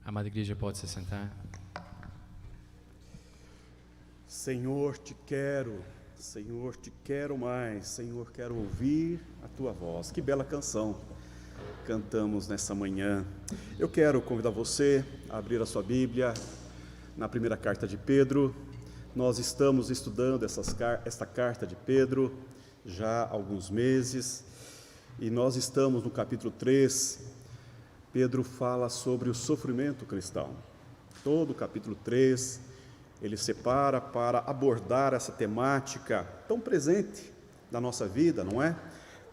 Amada igreja, pode se sentar. Senhor, te quero mais, Senhor, quero ouvir a tua voz. Que bela canção cantamos nessa manhã. Eu quero convidar você a abrir a sua Bíblia na primeira carta de Pedro. Nós estamos estudando esta carta de Pedro já há alguns meses e nós estamos no capítulo 3. Pedro fala sobre o sofrimento cristão. Todo o capítulo 3 ele separa para abordar essa temática tão presente na nossa vida, não é?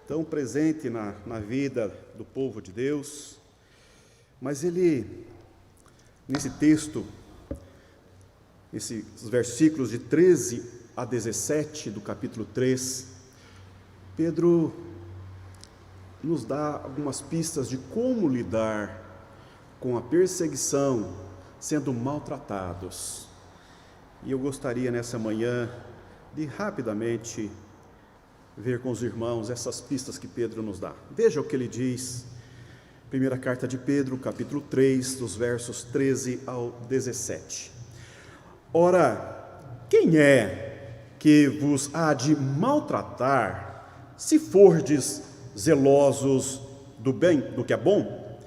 Tão presente na vida do povo de Deus. Mas ele, nesse texto, esses versículos de 13 a 17 do capítulo 3, Pedro nos dá algumas pistas de como lidar com a perseguição, sendo maltratados. E eu gostaria nessa manhã de rapidamente ver com os irmãos essas pistas que Pedro nos dá. Veja o que ele diz, primeira carta de Pedro, capítulo 3, dos versos 13 ao 17. Ora, quem é que vos há de maltratar, se fordes zelosos do bem, do que é bom?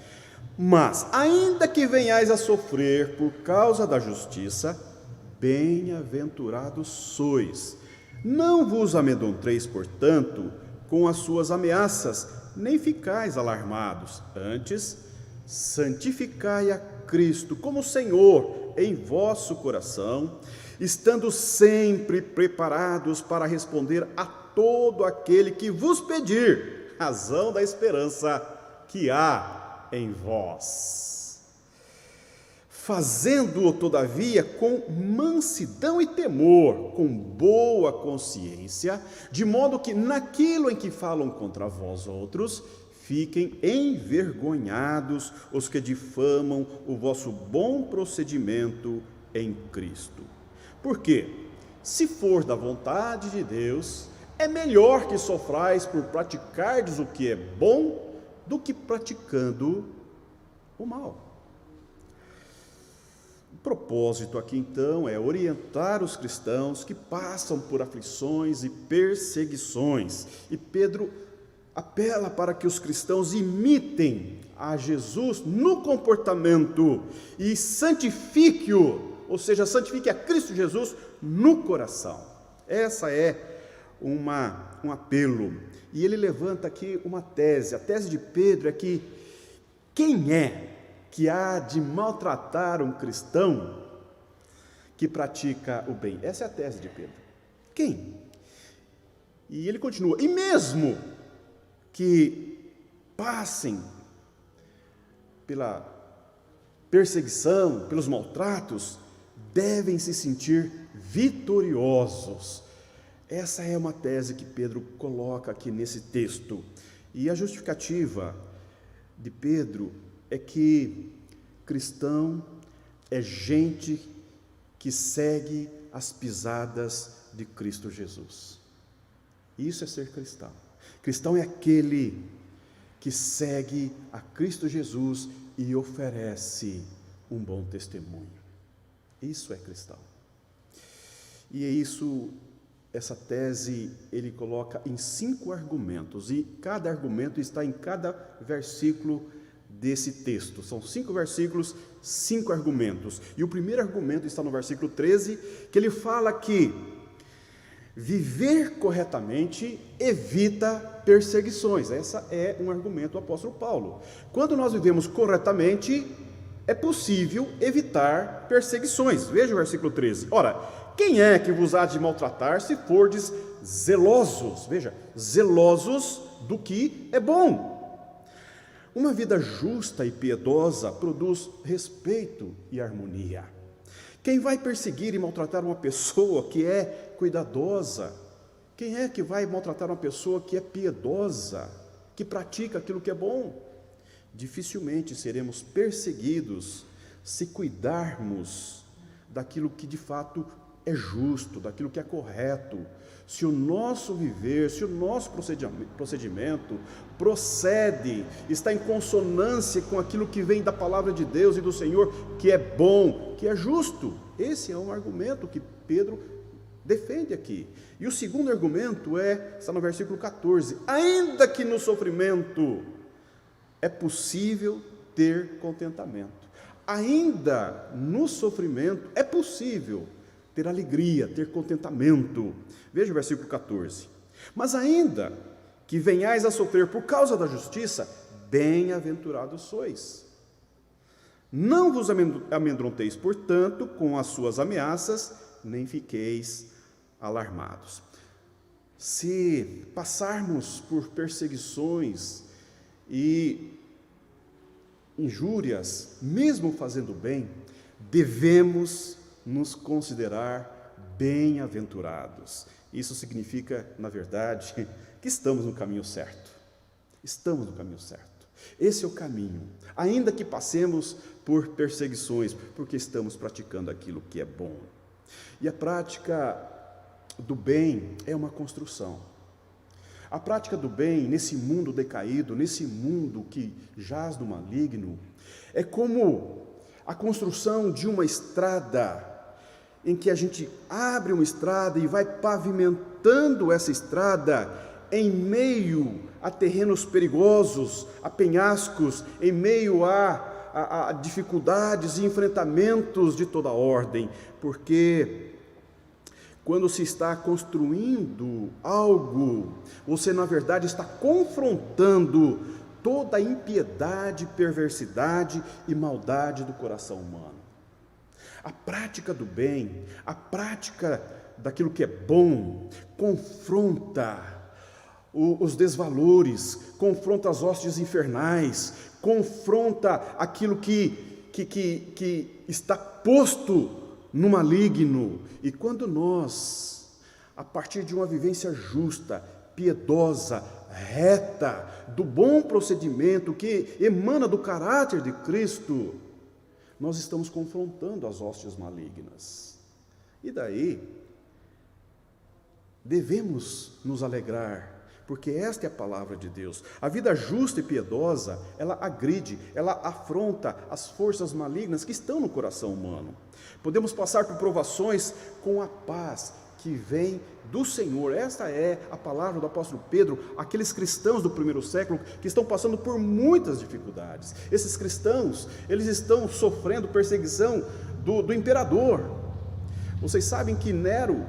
Mas, ainda que venhais a sofrer por causa da justiça, bem-aventurados sois. Não vos amedronteis, portanto, com as suas ameaças, nem ficais alarmados. Antes, santificai a Cristo como Senhor em vosso coração, estando sempre preparados para responder a todo aquele que vos pedir razão da esperança que há em vós. Fazendo-o, todavia, com mansidão e temor, com boa consciência, de modo que naquilo em que falam contra vós outros, fiquem envergonhados os que difamam o vosso bom procedimento em Cristo. Porque, se for da vontade de Deus, é melhor que sofrais por praticardes o que é bom, do que praticando o mal. O propósito aqui então é orientar os cristãos que passam por aflições e perseguições. E Pedro apela para que os cristãos imitem a Jesus no comportamento e santifique-o, ou seja, santifique a Cristo Jesus no coração. Essa é um apelo. E ele levanta aqui uma tese. A tese de Pedro é que quem é que há de maltratar um cristão que pratica o bem? Essa é a tese de Pedro. Quem? E ele continua, e mesmo que passem pela perseguição, pelos maltratos, devem se sentir vitoriosos. Essa é uma tese que Pedro coloca aqui nesse texto. E a justificativa de Pedro é que cristão é gente que segue as pisadas de Cristo Jesus. Isso é ser cristão. Cristão é aquele que segue a Cristo Jesus e oferece um bom testemunho. Isso é cristão. E é isso, essa tese ele coloca em 5 argumentos, e cada argumento está em cada versículo desse texto. São 5 versículos, 5 argumentos. E o primeiro argumento está no versículo 13, que ele fala que viver corretamente evita perseguições. Essa é um argumento do apóstolo Paulo. Quando nós vivemos corretamente, é possível evitar perseguições. Veja o versículo 13. Ora, quem é que vos há de maltratar se fordes zelosos? Veja, zelosos do que é bom. Uma vida justa e piedosa produz respeito e harmonia. Quem vai perseguir e maltratar uma pessoa que é cuidadosa? Quem é que vai maltratar uma pessoa que é piedosa, que pratica aquilo que é bom? Dificilmente seremos perseguidos se cuidarmos daquilo que de fato é justo, daquilo que é correto, se o nosso viver, se o nosso procedimento procede, está em consonância com aquilo que vem da palavra de Deus e do Senhor, que é bom, que é justo. Esse é um argumento que Pedro defende aqui. E o segundo argumento está no versículo 14: ainda que no sofrimento é possível ter contentamento. Ainda no sofrimento é possível ter alegria, ter contentamento. Veja o versículo 14: mas ainda que venhais a sofrer por causa da justiça, bem-aventurados sois. Não vos amedronteis, portanto, com as suas ameaças, nem fiqueis alarmados. Se passarmos por perseguições e injúrias, mesmo fazendo bem, devemos nos considerar bem-aventurados. Isso significa, na verdade, que estamos no caminho certo. Estamos no caminho certo. Esse é o caminho, ainda que passemos por perseguições, porque estamos praticando aquilo que é bom. E a prática do bem é uma construção. A prática do bem nesse mundo decaído, nesse mundo que jaz no maligno, é como a construção de uma estrada, em que a gente abre uma estrada e vai pavimentando essa estrada em meio a terrenos perigosos, a penhascos, em meio a dificuldades e enfrentamentos de toda ordem, porque quando se está construindo algo, você na verdade está confrontando toda a impiedade, perversidade e maldade do coração humano. A prática do bem, a prática daquilo que é bom, confronta os desvalores, confronta as hostes infernais, confronta aquilo que está posto no maligno. E quando nós, a partir de uma vivência justa, piedosa, reta, do bom procedimento que emana do caráter de Cristo, nós estamos confrontando as hostes malignas. E daí, devemos nos alegrar, porque esta é a palavra de Deus. A vida justa e piedosa, ela agride, ela afronta as forças malignas que estão no coração humano. Podemos passar por provações com a paz que vem do Senhor. Esta é a palavra do apóstolo Pedro, aqueles cristãos do primeiro século que estão passando por muitas dificuldades. Esses cristãos, eles estão sofrendo perseguição do imperador. Vocês sabem que Nero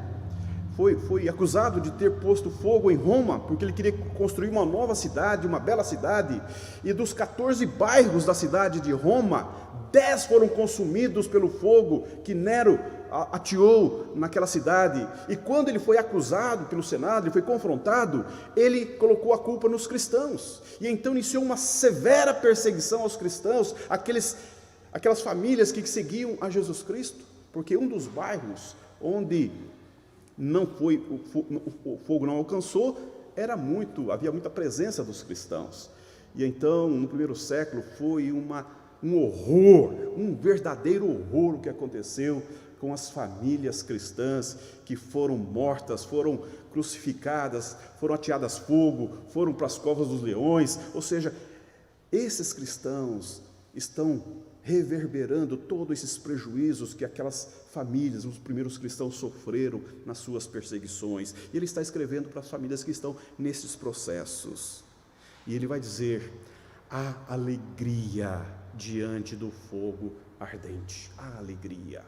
foi acusado de ter posto fogo em Roma, porque ele queria construir uma nova cidade, uma bela cidade, e dos 14 bairros da cidade de Roma, 10 foram consumidos pelo fogo que Nero ateou naquela cidade. E quando ele foi acusado pelo Senado, ele foi confrontado, ele colocou a culpa nos cristãos, e então iniciou uma severa perseguição aos cristãos, aquelas famílias que seguiam a Jesus Cristo, porque um dos bairros onde o fogo não alcançou, havia muita presença dos cristãos. E então, no primeiro século, foi um horror, um verdadeiro horror o que aconteceu com as famílias cristãs que foram mortas, foram crucificadas, foram ateadas fogo, foram para as covas dos leões. Ou seja, esses cristãos estão reverberando todos esses prejuízos que aquelas famílias, os primeiros cristãos sofreram nas suas perseguições. E ele está escrevendo para as famílias que estão nesses processos. E ele vai dizer: há alegria diante do fogo ardente. Há alegria.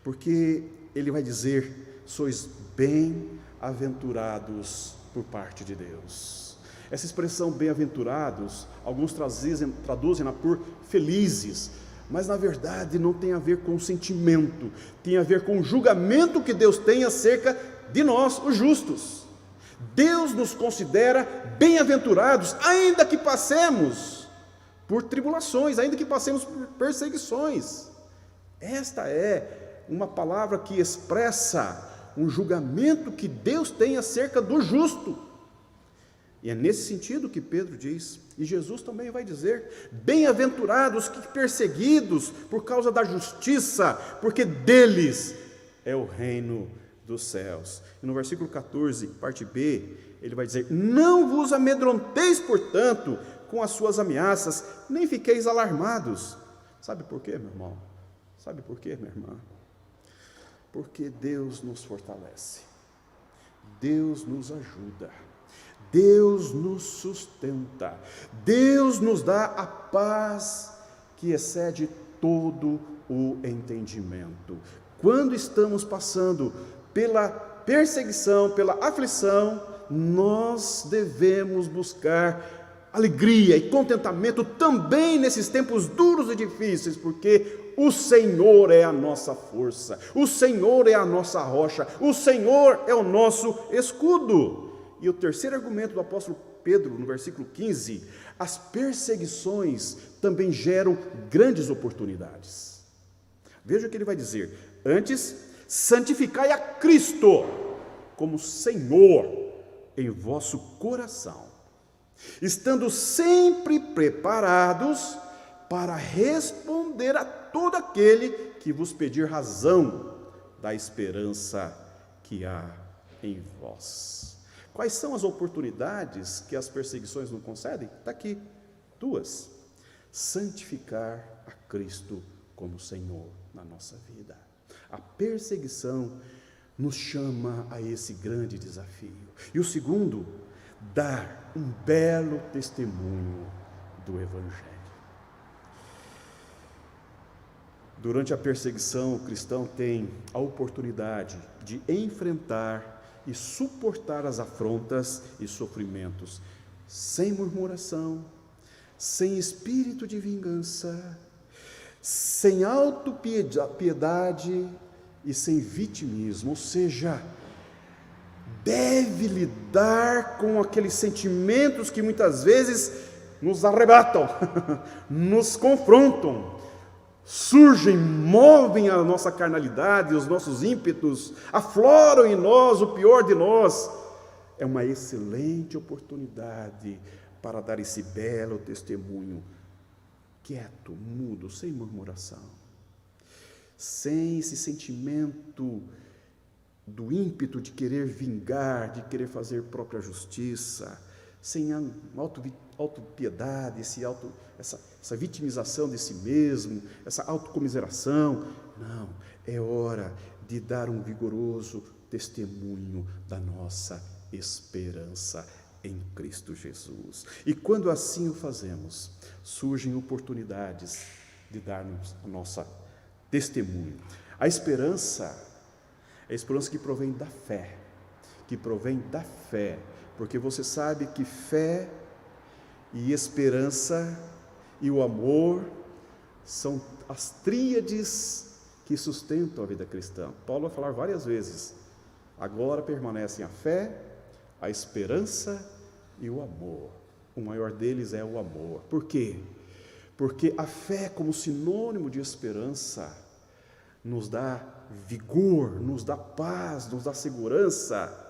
Porque ele vai dizer: sois bem-aventurados por parte de Deus. Essa expressão bem-aventurados, alguns traduzem-na por felizes, mas na verdade não tem a ver com sentimento, tem a ver com o julgamento que Deus tem acerca de nós, os justos. Deus nos considera bem-aventurados, ainda que passemos por tribulações, ainda que passemos por perseguições. Esta é uma palavra que expressa um julgamento que Deus tem acerca do justo. E é nesse sentido que Pedro diz, e Jesus também vai dizer: bem-aventurados que perseguidos por causa da justiça, porque deles é o reino dos céus. E no versículo 14, parte B, ele vai dizer: não vos amedronteis, portanto, com as suas ameaças, nem fiqueis alarmados. Sabe por quê, meu irmão? Sabe por quê, minha irmã? Porque Deus nos fortalece, Deus nos ajuda, Deus nos sustenta, Deus nos dá a paz que excede todo o entendimento. Quando estamos passando pela perseguição, pela aflição, nós devemos buscar alegria e contentamento também nesses tempos duros e difíceis, porque o Senhor é a nossa força, o Senhor é a nossa rocha, o Senhor é o nosso escudo. E o terceiro argumento do apóstolo Pedro, no versículo 15, as perseguições também geram grandes oportunidades. Veja o que ele vai dizer: antes, santificai a Cristo como Senhor em vosso coração, estando sempre preparados para responder a todo aquele que vos pedir razão da esperança que há em vós. Quais são as oportunidades que as perseguições nos concedem? Está aqui, 2. Santificar a Cristo como Senhor na nossa vida. A perseguição nos chama a esse grande desafio. E o segundo, dar um belo testemunho do Evangelho. Durante a perseguição, o cristão tem a oportunidade de enfrentar e suportar as afrontas e sofrimentos sem murmuração, sem espírito de vingança, sem autopiedade e sem vitimismo. Ou seja, deve lidar com aqueles sentimentos que muitas vezes nos arrebatam, nos confrontam, surgem, movem a nossa carnalidade, os nossos ímpetos, afloram em nós o pior de nós. É uma excelente oportunidade para dar esse belo testemunho, quieto, mudo, sem murmuração, sem esse sentimento do ímpeto de querer vingar, de querer fazer própria justiça, sem a autopiedade, essa vitimização de si mesmo, essa autocomiseração. Não, é hora de dar um vigoroso testemunho da nossa esperança em Cristo Jesus. E quando assim o fazemos, surgem oportunidades de darmos a nossa testemunho. A esperança é a esperança que provém da fé, porque você sabe que fé e esperança e o amor são as tríades que sustentam a vida cristã. Paulo vai falar várias vezes: agora permanecem a fé, a esperança e o amor. O maior deles é o amor. Por quê? Porque a fé, como sinônimo de esperança, nos dá vigor, nos dá paz, nos dá segurança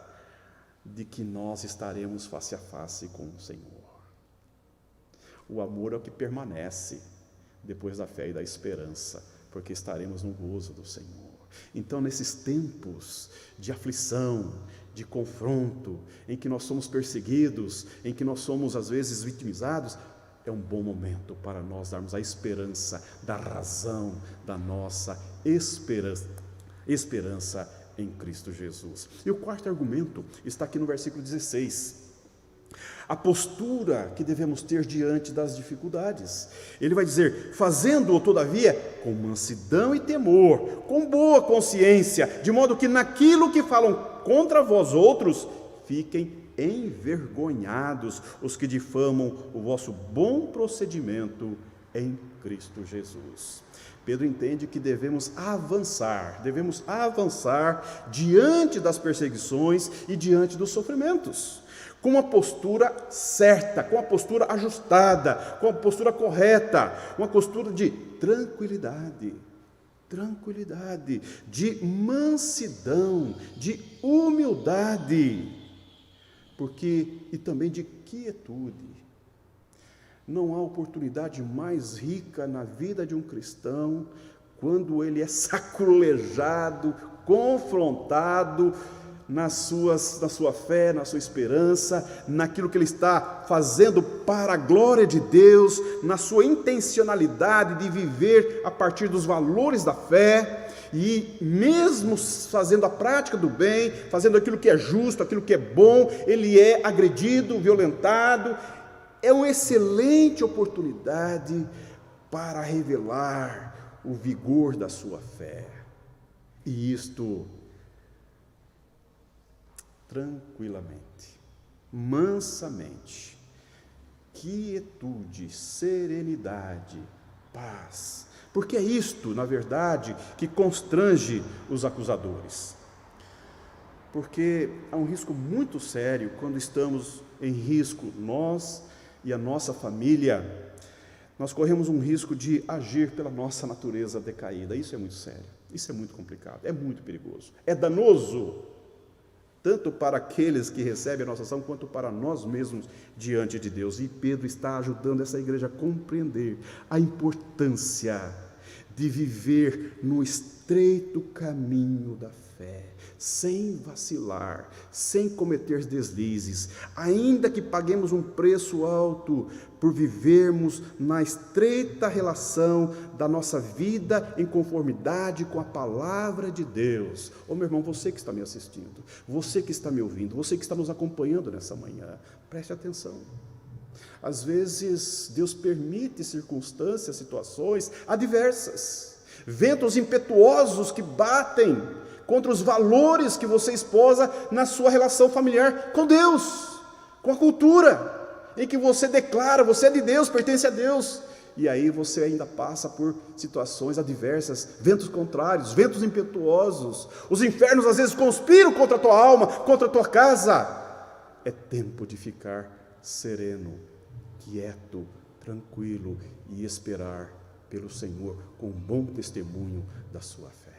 de que nós estaremos face a face com o Senhor. O amor é o que permanece depois da fé e da esperança, porque estaremos no gozo do Senhor. Então, nesses tempos de aflição, de confronto, em que nós somos perseguidos, em que nós somos às vezes vitimizados, é um bom momento para nós darmos a esperança da razão da nossa esperança em Cristo Jesus. E o quarto argumento está aqui no versículo 16. A postura que devemos ter diante das dificuldades. Ele vai dizer: fazendo-o todavia com mansidão e temor, com boa consciência, de modo que naquilo que falam contra vós outros, fiquem envergonhados os que difamam o vosso bom procedimento em Cristo Jesus. Pedro entende que devemos avançar diante das perseguições e diante dos sofrimentos, com uma postura certa, com uma postura ajustada, com uma postura correta, uma postura de tranquilidade, de mansidão, de humildade, e também de quietude. Não há oportunidade mais rica na vida de um cristão quando ele é sacolejado, confrontado na sua fé, na sua esperança, naquilo que ele está fazendo para a glória de Deus, na sua intencionalidade de viver a partir dos valores da fé, e mesmo fazendo a prática do bem, fazendo aquilo que é justo, aquilo que é bom, ele é agredido, violentado. É uma excelente oportunidade para revelar o vigor da sua fé, e isto tranquilamente, mansamente, quietude, serenidade, paz, porque é isto, na verdade, que constrange os acusadores. Porque há um risco muito sério quando estamos em risco, nós e a nossa família, nós corremos um risco de agir pela nossa natureza decaída. Isso é muito sério, isso é muito complicado, é muito perigoso, é danoso, tanto para aqueles que recebem a nossa ação, quanto para nós mesmos diante de Deus. E Pedro está ajudando essa igreja a compreender a importância de viver no estreito caminho da fé, sem vacilar, sem cometer deslizes, ainda que paguemos um preço alto por vivermos na estreita relação da nossa vida em conformidade com a palavra de Deus. Ô meu irmão, você que está me assistindo, você que está me ouvindo, você que está nos acompanhando nessa manhã, preste atenção. Às vezes Deus permite circunstâncias, situações adversas, ventos impetuosos que batem contra os valores que você esposa na sua relação familiar com Deus, com a cultura em que você declara, você é de Deus, pertence a Deus, e aí você ainda passa por situações adversas, ventos contrários, ventos impetuosos, os infernos às vezes conspiram contra a tua alma, contra a tua casa. É tempo de ficar sereno, quieto, tranquilo e esperar pelo Senhor com um bom testemunho da sua fé.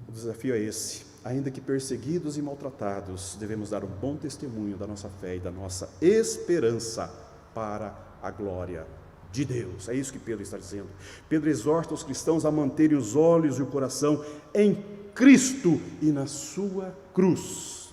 O desafio é esse: ainda que perseguidos e maltratados, devemos dar um bom testemunho da nossa fé e da nossa esperança para a glória de Deus. É isso que Pedro está dizendo. Pedro exorta os cristãos a manterem os olhos e o coração em Cristo e na sua cruz,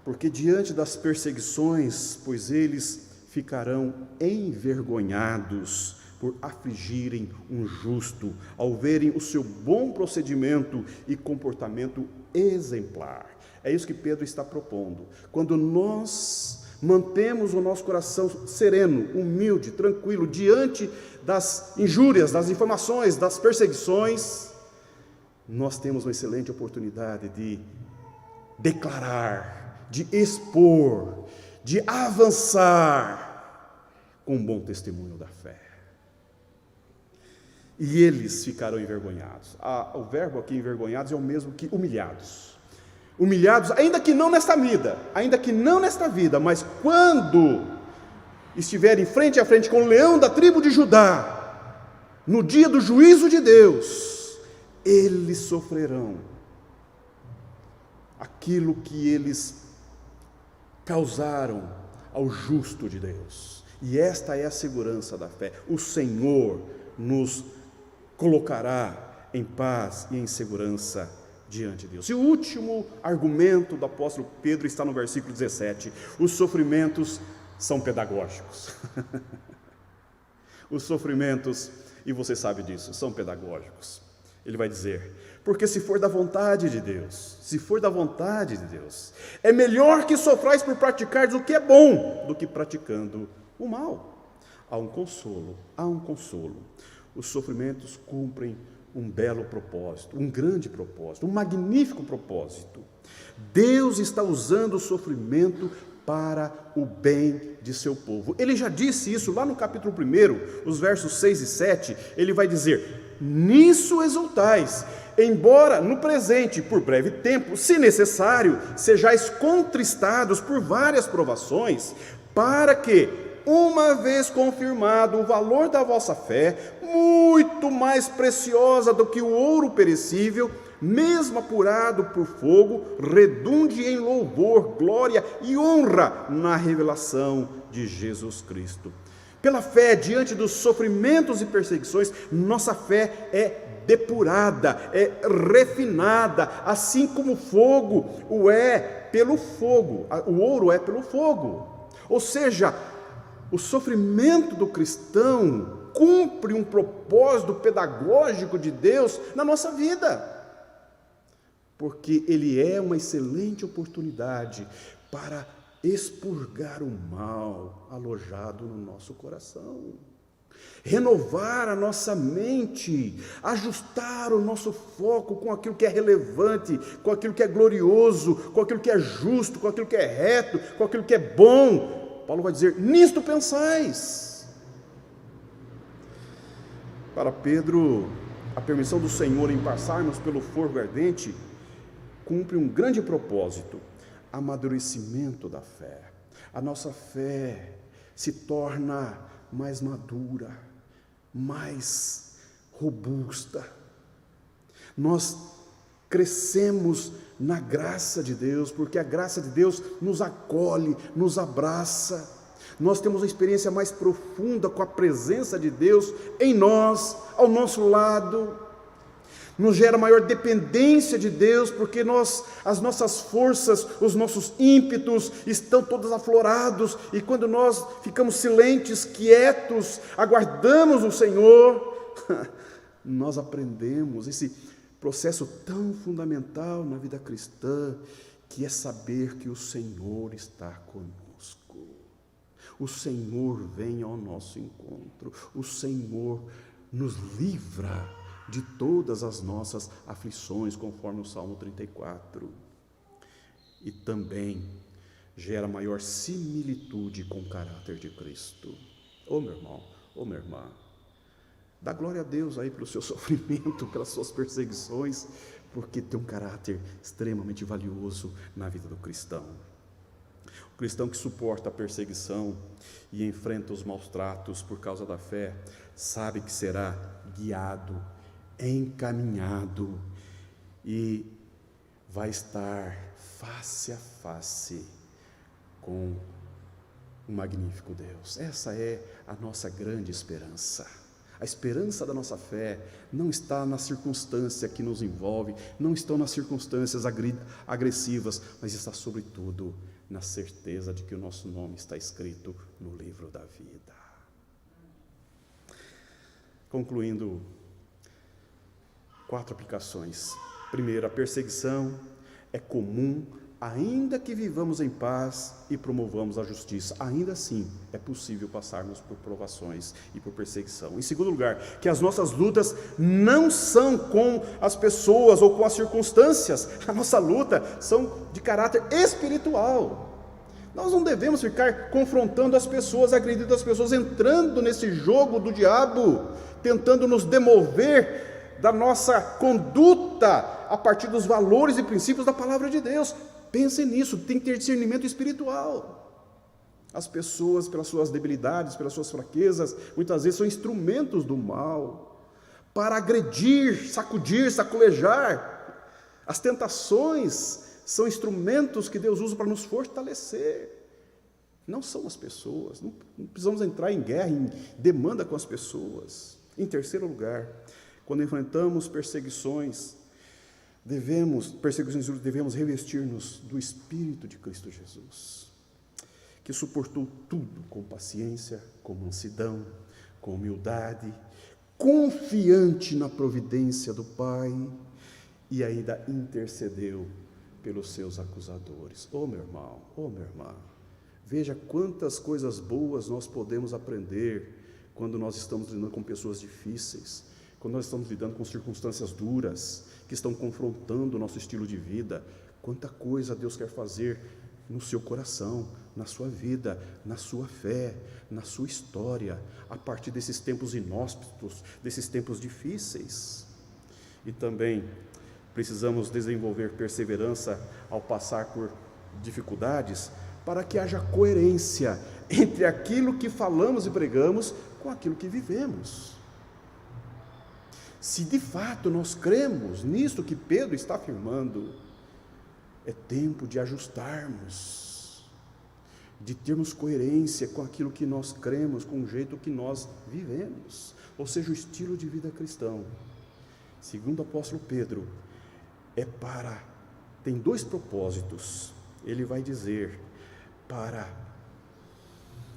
porque diante das perseguições, pois eles ficarão envergonhados por afligirem um justo, ao verem o seu bom procedimento e comportamento exemplar. É isso que Pedro está propondo. Quando nós mantemos o nosso coração sereno, humilde, tranquilo, diante das injúrias, das informações, das perseguições, nós temos uma excelente oportunidade de declarar, de expor, de avançar com um bom testemunho da fé. E eles ficarão envergonhados. O verbo aqui envergonhados é o mesmo que humilhados. Humilhados, ainda que não nesta vida, mas quando estiverem frente a frente com o leão da tribo de Judá, no dia do juízo de Deus, eles sofrerão aquilo que eles causaram ao justo de Deus. E esta é a segurança da fé. O Senhor nos colocará em paz e em segurança diante de Deus. E o último argumento do apóstolo Pedro está no versículo 17. Os sofrimentos são pedagógicos. Os sofrimentos, e você sabe disso, são pedagógicos. Ele vai dizer: porque se for da vontade de Deus, é melhor que sofrais por praticares o que é bom, do que praticando o mal. Há um consolo. Os sofrimentos cumprem um belo propósito, um grande propósito, um magnífico propósito. Deus está usando o sofrimento para o bem de seu povo. Ele já disse isso lá no capítulo 1, os versos 6 e 7, ele vai dizer: nisso exultais, embora no presente, por breve tempo, se necessário, sejais contristados por várias provações, para que, uma vez confirmado o valor da vossa fé, muito mais preciosa do que o ouro perecível, mesmo apurado por fogo, redunde em louvor, glória e honra na revelação de Jesus Cristo. Pela fé, diante dos sofrimentos e perseguições, nossa fé é depurada, é refinada, assim como o fogo o é pelo fogo, o ouro é pelo fogo. Ou seja, o sofrimento do cristão cumpre um propósito pedagógico de Deus na nossa vida, porque ele é uma excelente oportunidade para expurgar o mal alojado no nosso coração, renovar a nossa mente, ajustar o nosso foco com aquilo que é relevante, com aquilo que é glorioso, com aquilo que é justo, com aquilo que é reto, com aquilo que é bom. Paulo vai dizer: nisto pensais. Para Pedro, a permissão do Senhor em passarmos pelo fogo ardente cumpre um grande propósito: amadurecimento da fé. A nossa fé se torna mais madura, mais robusta. Nós crescemos na graça de Deus, porque a graça de Deus nos acolhe, nos abraça. Nós temos uma experiência mais profunda com a presença de Deus em nós, ao nosso lado. Nos gera maior dependência de Deus, porque as nossas forças, os nossos ímpetos estão todos aflorados, e quando nós ficamos silentes, quietos, aguardamos o Senhor, nós aprendemos esse processo tão fundamental na vida cristã, que é saber que o Senhor está conosco. O Senhor vem ao nosso encontro, o Senhor nos livra de todas as nossas aflições, conforme o Salmo 34. E também gera maior similitude com o caráter de Cristo. Ô meu irmão, ô minha irmã, dá glória a Deus aí pelo seu sofrimento, pelas suas perseguições, porque tem um caráter extremamente valioso na vida do cristão. O cristão que suporta a perseguição e enfrenta os maus tratos por causa da fé, sabe que será guiado, encaminhado e vai estar face a face com um magnífico Deus. Essa é a nossa grande esperança. A esperança da nossa fé não está na circunstância que nos envolve, não estão nas circunstâncias agressivas, mas está sobretudo na certeza de que o nosso nome está escrito no livro da vida. Concluindo, 4 aplicações. Primeiro, a perseguição é comum, ainda que vivamos em paz e promovamos a justiça. Ainda assim, é possível passarmos por provações e por perseguição. Em segundo lugar, que as nossas lutas não são com as pessoas ou com as circunstâncias. A nossa luta são de caráter espiritual. Nós não devemos ficar confrontando as pessoas, agredindo as pessoas, entrando nesse jogo do diabo, tentando nos demover da nossa conduta a partir dos valores e princípios da palavra de Deus. Pensem nisso, tem que ter discernimento espiritual. As pessoas, pelas suas debilidades, pelas suas fraquezas, muitas vezes são instrumentos do mal, para agredir, sacudir, sacolejar. As tentações são instrumentos que Deus usa para nos fortalecer. Não são as pessoas, não precisamos entrar em guerra, em demanda com as pessoas. Em terceiro lugar, quando enfrentamos perseguições, devemos revestir-nos do Espírito de Cristo Jesus, que suportou tudo com paciência, com mansidão, com humildade, confiante na providência do Pai, e ainda intercedeu pelos seus acusadores. Ô meu irmão, ô minha irmã, veja quantas coisas boas nós podemos aprender quando nós estamos lidando com pessoas difíceis, quando nós estamos lidando com circunstâncias duras, que estão confrontando o nosso estilo de vida. Quanta coisa Deus quer fazer no seu coração, na sua vida, na sua fé, na sua história, a partir desses tempos inóspitos, desses tempos difíceis. E também precisamos desenvolver perseverança ao passar por dificuldades, para que haja coerência entre aquilo que falamos e pregamos com aquilo que vivemos. Se de fato nós cremos nisso que Pedro está afirmando, é tempo de ajustarmos, de termos coerência com aquilo que nós cremos, com o jeito que nós vivemos, ou seja, o estilo de vida cristão. Segundo o apóstolo Pedro, tem dois propósitos. Ele vai dizer, para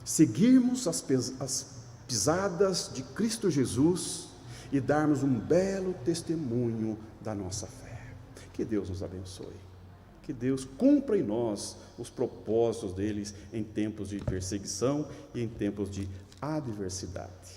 seguirmos as pisadas de Cristo Jesus e darmos um belo testemunho da nossa fé. Que Deus nos abençoe. Que Deus cumpra em nós os propósitos deles em tempos de perseguição e em tempos de adversidade.